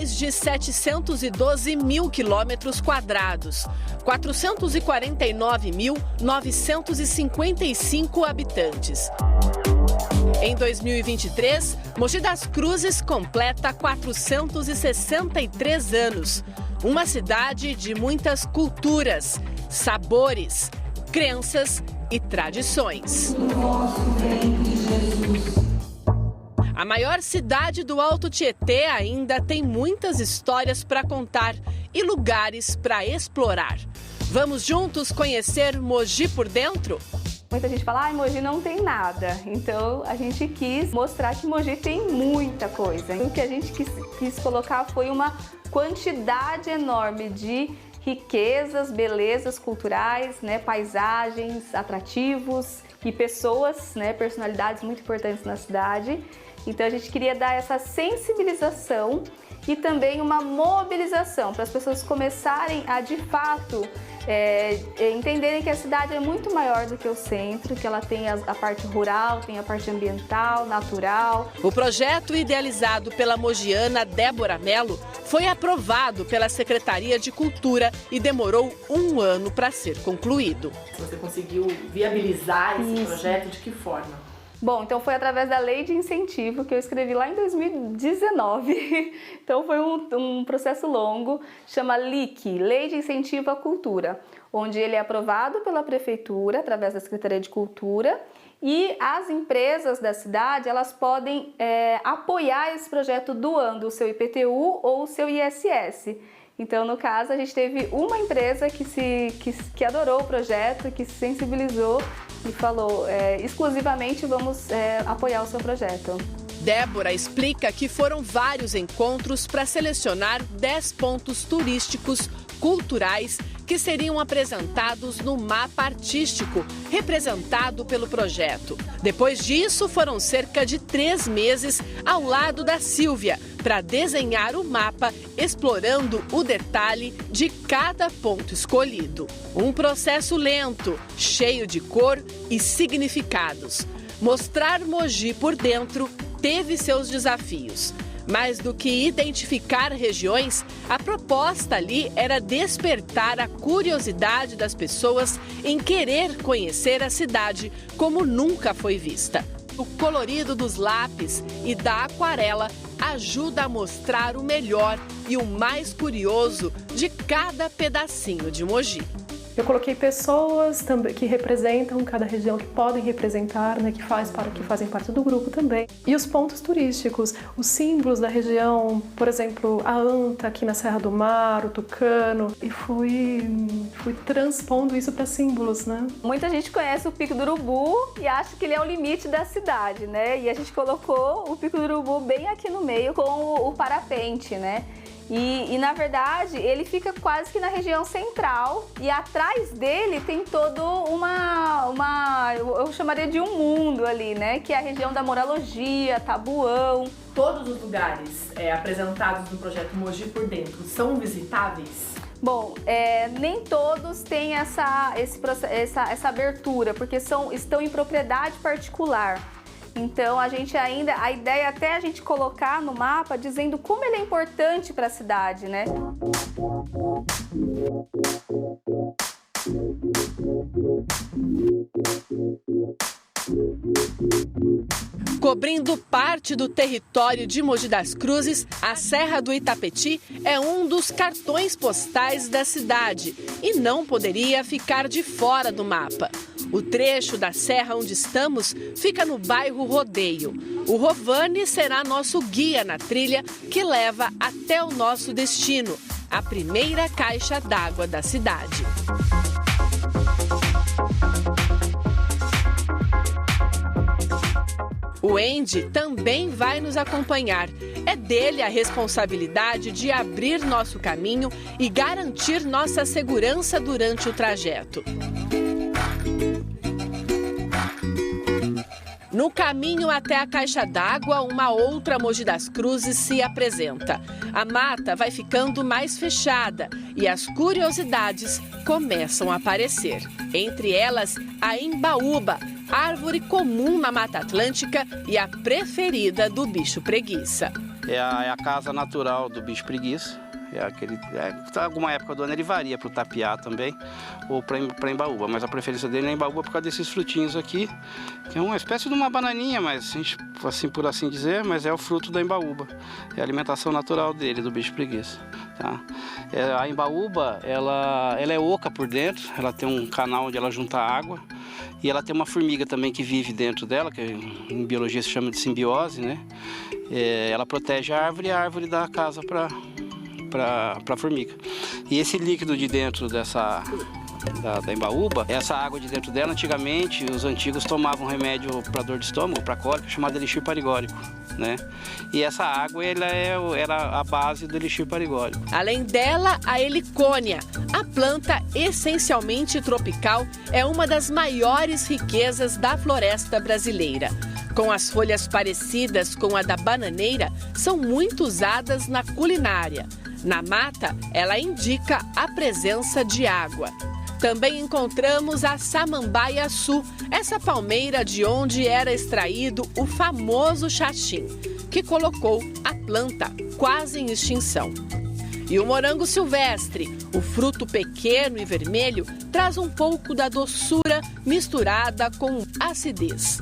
mais de 712 mil quilômetros quadrados, 449.955 habitantes. Em 2023, Mogi das Cruzes completa 463 anos. Uma cidade de muitas culturas, sabores, crenças e tradições. A maior cidade do Alto Tietê ainda tem muitas histórias para contar e lugares para explorar. Vamos juntos conhecer Mogi por dentro? Muita gente fala, Mogi não tem nada. Então a gente quis mostrar que Mogi tem muita coisa. O que a gente quis colocar foi uma quantidade enorme de riquezas, belezas culturais, paisagens, atrativos e pessoas, personalidades muito importantes na cidade. Então a gente queria dar essa sensibilização e também uma mobilização para as pessoas começarem a, de fato, entenderem que a cidade é muito maior do que o centro, que ela tem a parte rural, tem a parte ambiental, natural. O projeto, idealizado pela mogiana Débora Mello, foi aprovado pela Secretaria de Cultura e demorou 1 ano para ser concluído. Você conseguiu viabilizar esse projeto de que forma? Bom, então foi através da Lei de Incentivo que eu escrevi lá em 2019. Então foi um processo longo, chama LIC, Lei de Incentivo à Cultura, onde ele é aprovado pela Prefeitura, através da Secretaria de Cultura, e as empresas da cidade, elas podem apoiar esse projeto doando o seu IPTU ou o seu ISS. Então, no caso, a gente teve uma empresa que adorou o projeto, que se sensibilizou e falou, exclusivamente vamos apoiar o seu projeto. Débora explica que foram vários encontros para selecionar 10 pontos turísticos culturais que seriam apresentados no mapa artístico representado pelo projeto. Depois disso, foram cerca de 3 meses ao lado da Sílvia para desenhar o mapa, explorando o detalhe de cada ponto escolhido. Um processo lento, cheio de cor e significados. Mostrar Mogi por dentro teve seus desafios. Mais do que identificar regiões, a proposta ali era despertar a curiosidade das pessoas em querer conhecer a cidade como nunca foi vista. O colorido dos lápis e da aquarela ajuda a mostrar o melhor e o mais curioso de cada pedacinho de Mogi. Eu coloquei pessoas também que representam cada região, que podem representar, que fazem parte do grupo também. E os pontos turísticos, os símbolos da região, por exemplo, a anta aqui na Serra do Mar, o tucano, e fui transpondo isso para símbolos, Muita gente conhece o Pico do Urubu e acha que ele é o limite da cidade, E a gente colocou o Pico do Urubu bem aqui no meio com o parapente, E na verdade, ele fica quase que na região central e atrás dele tem todo eu chamaria de um mundo ali, que é a região da Moralogia, Tabuão. Todos os lugares apresentados no projeto Mogi por Dentro são visitáveis? Bom, nem todos têm essa abertura, porque estão em propriedade particular. Então a ideia é até a gente colocar no mapa dizendo como ele é importante para a cidade, Cobrindo parte do território de Mogi das Cruzes, a Serra do Itapetí é um dos cartões postais da cidade e não poderia ficar de fora do mapa. O trecho da serra onde estamos fica no bairro Rodeio. O Rovani será nosso guia na trilha que leva até o nosso destino, a primeira caixa d'água da cidade. O Andy também vai nos acompanhar. É dele a responsabilidade de abrir nosso caminho e garantir nossa segurança durante o trajeto. No caminho até a caixa d'água, uma outra Mogi das Cruzes se apresenta. A mata vai ficando mais fechada e as curiosidades começam a aparecer. Entre elas, a embaúba, árvore comum na Mata Atlântica e a preferida do bicho preguiça. é a casa natural do bicho preguiça. Alguma época do ano ele varia para o tapiá também, ou para embaúba, mas a preferência dele é embaúba por causa desses frutinhos aqui, que é uma espécie de uma bananinha, mas assim, por assim dizer, mas é o fruto da embaúba, é a alimentação natural dele, do bicho preguiça. Tá? A embaúba, ela é oca por dentro, ela tem um canal onde ela junta água, e ela tem uma formiga também que vive dentro dela, que em biologia se chama de simbiose, né? Ela protege a árvore e a árvore dá a casa para a formiga. E esse líquido de dentro da embaúba, essa água de dentro dela, antigamente os antigos tomavam remédio para dor de estômago, para cólica, chamado elixir parigórico, né? E essa água era a base do elixir parigórico. Além dela, a helicônia. A planta essencialmente tropical é uma das maiores riquezas da floresta brasileira. Com as folhas parecidas com a da bananeira, são muito usadas na culinária. Na mata, ela indica a presença de água. Também encontramos a samambaia-açu, essa palmeira de onde era extraído o famoso xaxim, que colocou a planta quase em extinção. E o morango silvestre, o fruto pequeno e vermelho, traz um pouco da doçura misturada com acidez.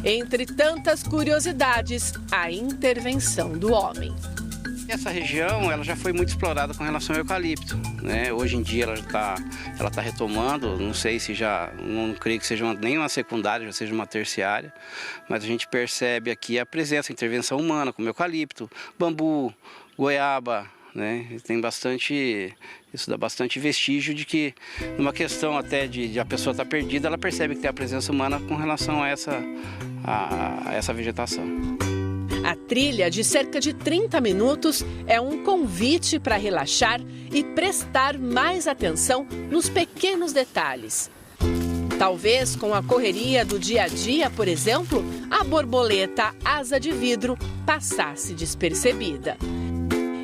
Entre tantas curiosidades, a intervenção do homem. Essa região ela já foi muito explorada com relação ao eucalipto, né? Hoje em dia ela está retomando, não sei se não creio que seja nem uma secundária, já seja uma terciária, mas a gente percebe aqui a presença, a intervenção humana, como eucalipto, bambu, goiaba, né? Isso dá bastante vestígio de que, numa questão até de a pessoa estar perdida, ela percebe que tem a presença humana com relação a essa vegetação. A trilha, de cerca de 30 minutos, é um convite para relaxar e prestar mais atenção nos pequenos detalhes. Talvez com a correria do dia a dia, por exemplo, a borboleta asa de vidro passasse despercebida.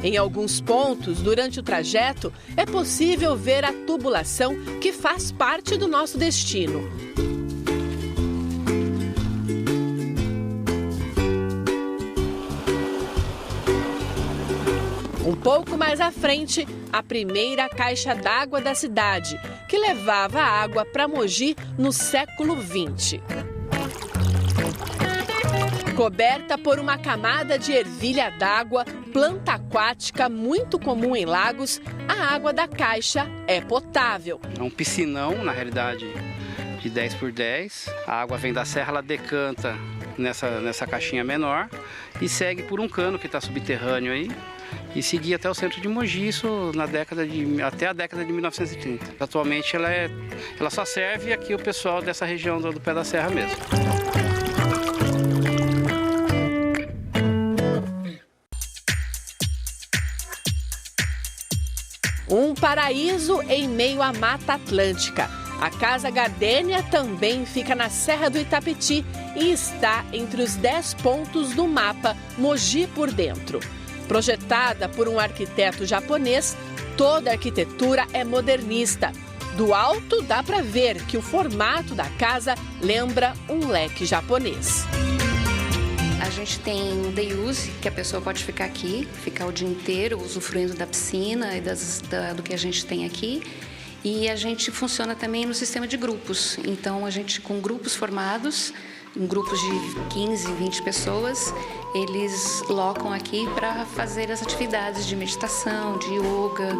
Em alguns pontos, durante o trajeto, é possível ver a tubulação que faz parte do nosso destino. Um pouco mais à frente, a primeira caixa d'água da cidade, que levava água para Mogi no século XX. Coberta por uma camada de ervilha d'água, planta aquática muito comum em lagos, a água da caixa é potável. É um piscinão, na realidade, de 10 por 10. A água vem da serra, ela decanta nessa caixinha menor e segue por um cano que está subterrâneo aí. E seguir até o centro de Mogi, isso até a década de 1930. Atualmente ela só serve aqui o pessoal dessa região do pé da serra mesmo. Um paraíso em meio à Mata Atlântica. A Casa Gardênia também fica na Serra do Itapetí e está entre os 10 pontos do mapa Mogi por Dentro. Projetada por um arquiteto japonês, toda a arquitetura é modernista. Do alto dá para ver que o formato da casa lembra um leque japonês. A gente tem um day use, que a pessoa pode ficar aqui, ficar o dia inteiro usufruindo da piscina e do que a gente tem aqui. E a gente funciona também no sistema de grupos. Então, a gente com grupos formados, em grupos de 15, 20 pessoas, eles locam aqui para fazer as atividades de meditação, de yoga.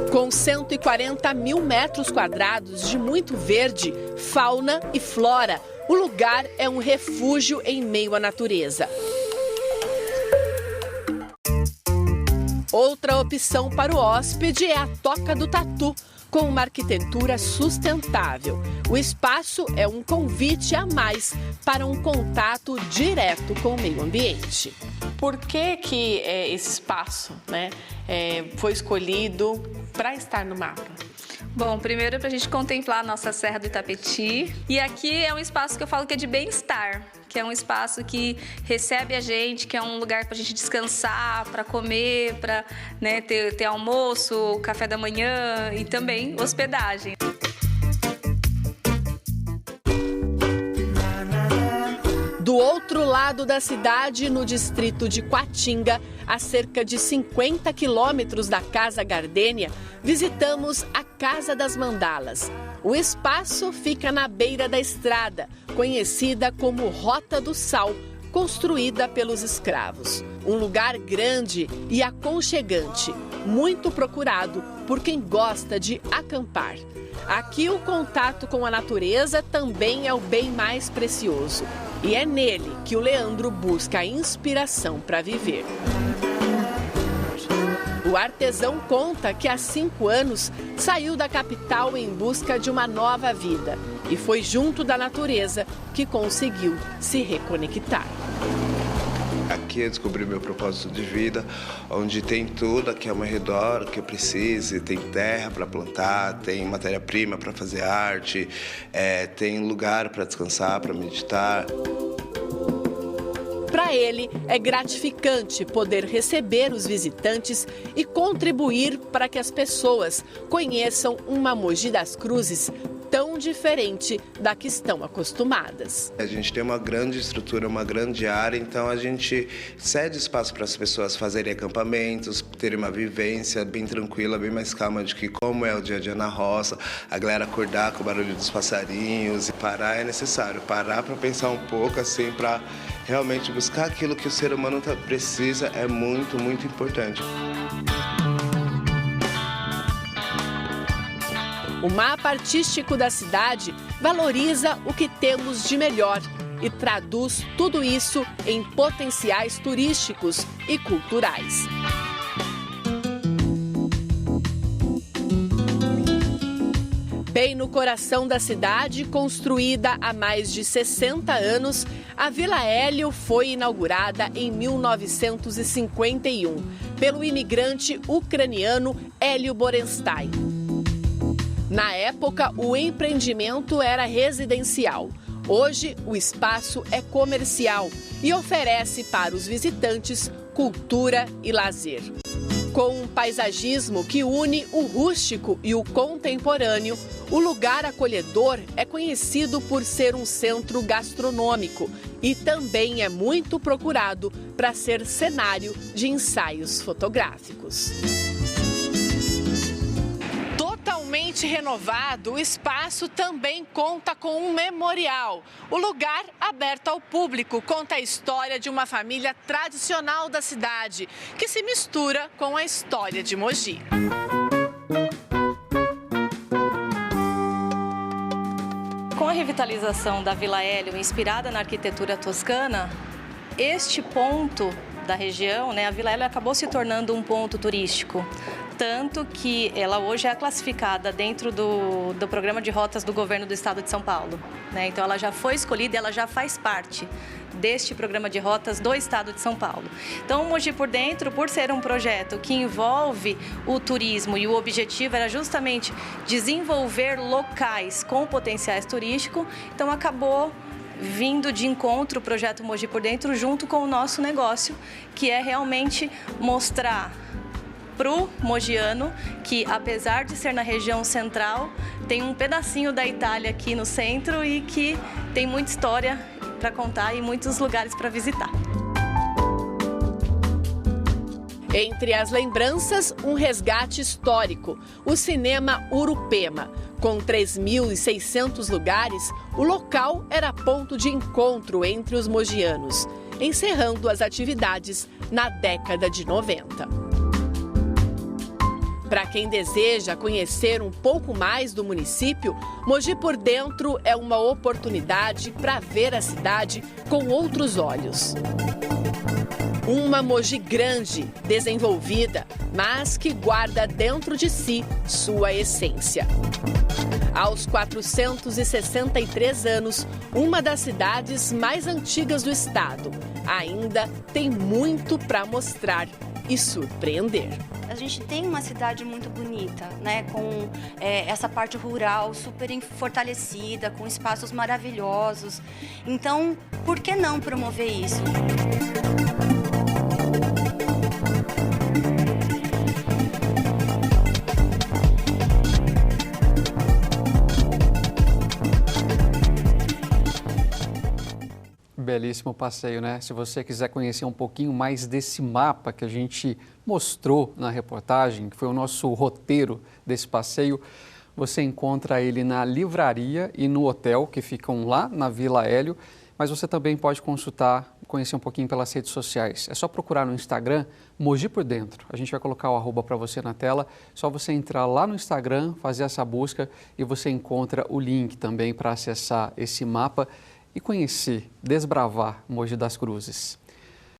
Com 140 mil metros quadrados de muito verde, fauna e flora, o lugar é um refúgio em meio à natureza. Outra opção para o hóspede é a Toca do Tatu, com uma arquitetura sustentável. O espaço é um convite a mais para um contato direto com o meio ambiente. Por que esse espaço, foi escolhido para estar no mapa? Bom, primeiro para a gente contemplar a nossa Serra do Itapetí. E aqui é um espaço que eu falo que é de bem-estar, que é um espaço que recebe a gente, que é um lugar para a gente descansar, para comer, para ter almoço, café da manhã e também hospedagem. Do outro lado da cidade, no distrito de Quatinga, a cerca de 50 quilômetros da Casa Gardênia, visitamos a Casa das Mandalas. O espaço fica na beira da estrada, conhecida como Rota do Sal, construída pelos escravos. Um lugar grande e aconchegante, muito procurado por quem gosta de acampar. Aqui o contato com a natureza também é o bem mais precioso. E é nele que o Leandro busca inspiração para viver. O artesão conta que há 5 anos saiu da capital em busca de uma nova vida. E foi junto da natureza que conseguiu se reconectar. Aqui eu descobri meu propósito de vida, onde tem tudo aqui ao meu redor, o que eu precise. Tem terra para plantar, tem matéria-prima para fazer arte, tem lugar para descansar, para meditar. Para ele, é gratificante poder receber os visitantes e contribuir para que as pessoas conheçam uma Mogi das Cruzes tão diferente da que estão acostumadas. A gente tem uma grande estrutura, uma grande área, então a gente cede espaço para as pessoas fazerem acampamentos, terem uma vivência bem tranquila, bem mais calma de que como é o dia a dia na roça, a galera acordar com o barulho dos passarinhos. E parar é necessário, parar para pensar um pouco, assim, para realmente buscar aquilo que o ser humano precisa é muito, muito importante. O mapa artístico da cidade valoriza o que temos de melhor e traduz tudo isso em potenciais turísticos e culturais. Bem no coração da cidade, construída há mais de 60 anos, a Vila Hélio foi inaugurada em 1951 pelo imigrante ucraniano Hélio Borenstein. Na época, o empreendimento era residencial. Hoje, o espaço é comercial e oferece para os visitantes cultura e lazer. Com um paisagismo que une o rústico e o contemporâneo, o lugar acolhedor é conhecido por ser um centro gastronômico e também é muito procurado para ser cenário de ensaios fotográficos. Totalmente renovado, o espaço também conta com um memorial. O lugar, aberto ao público, conta a história de uma família tradicional da cidade, que se mistura com a história de Mogi. Com a revitalização da Vila Hélio, inspirada na arquitetura toscana, este ponto da região, a Vila Hélio acabou se tornando um ponto turístico. Tanto que ela hoje é classificada dentro do programa de rotas do governo do estado de São Paulo. Então ela já foi escolhida e ela já faz parte deste programa de rotas do estado de São Paulo. Então o Mogi por Dentro, por ser um projeto que envolve o turismo e o objetivo era justamente desenvolver locais com potenciais turísticos, então acabou vindo de encontro o projeto Mogi por Dentro junto com o nosso negócio, que é realmente mostrar para o mogiano que, apesar de ser na região central, tem um pedacinho da Itália aqui no centro e que tem muita história para contar e muitos lugares para visitar. Entre as lembranças, um resgate histórico, o Cinema Urupema. Com 3.600 lugares, o local era ponto de encontro entre os mogianos, encerrando as atividades na década de 90. Para quem deseja conhecer um pouco mais do município, Mogi por Dentro é uma oportunidade para ver a cidade com outros olhos. Uma Mogi grande, desenvolvida, mas que guarda dentro de si sua essência. Aos 463 anos, uma das cidades mais antigas do estado, ainda tem muito para mostrar e surpreender. A gente tem uma cidade muito bonita, com essa parte rural super fortalecida, com espaços maravilhosos. Então, por que não promover isso? belíssimo passeio, né? Se você quiser conhecer um pouquinho mais desse mapa que a gente mostrou na reportagem, que foi o nosso roteiro desse passeio, você encontra ele na livraria e no hotel que ficam lá na Vila Hélio, mas você também pode consultar, conhecer um pouquinho pelas redes sociais. É só procurar no Instagram Mogi por Dentro. A gente vai colocar o @ para você na tela, só você entrar lá no Instagram, fazer essa busca e você encontra o link também para acessar esse mapa e conhecer, desbravar Mogi das Cruzes.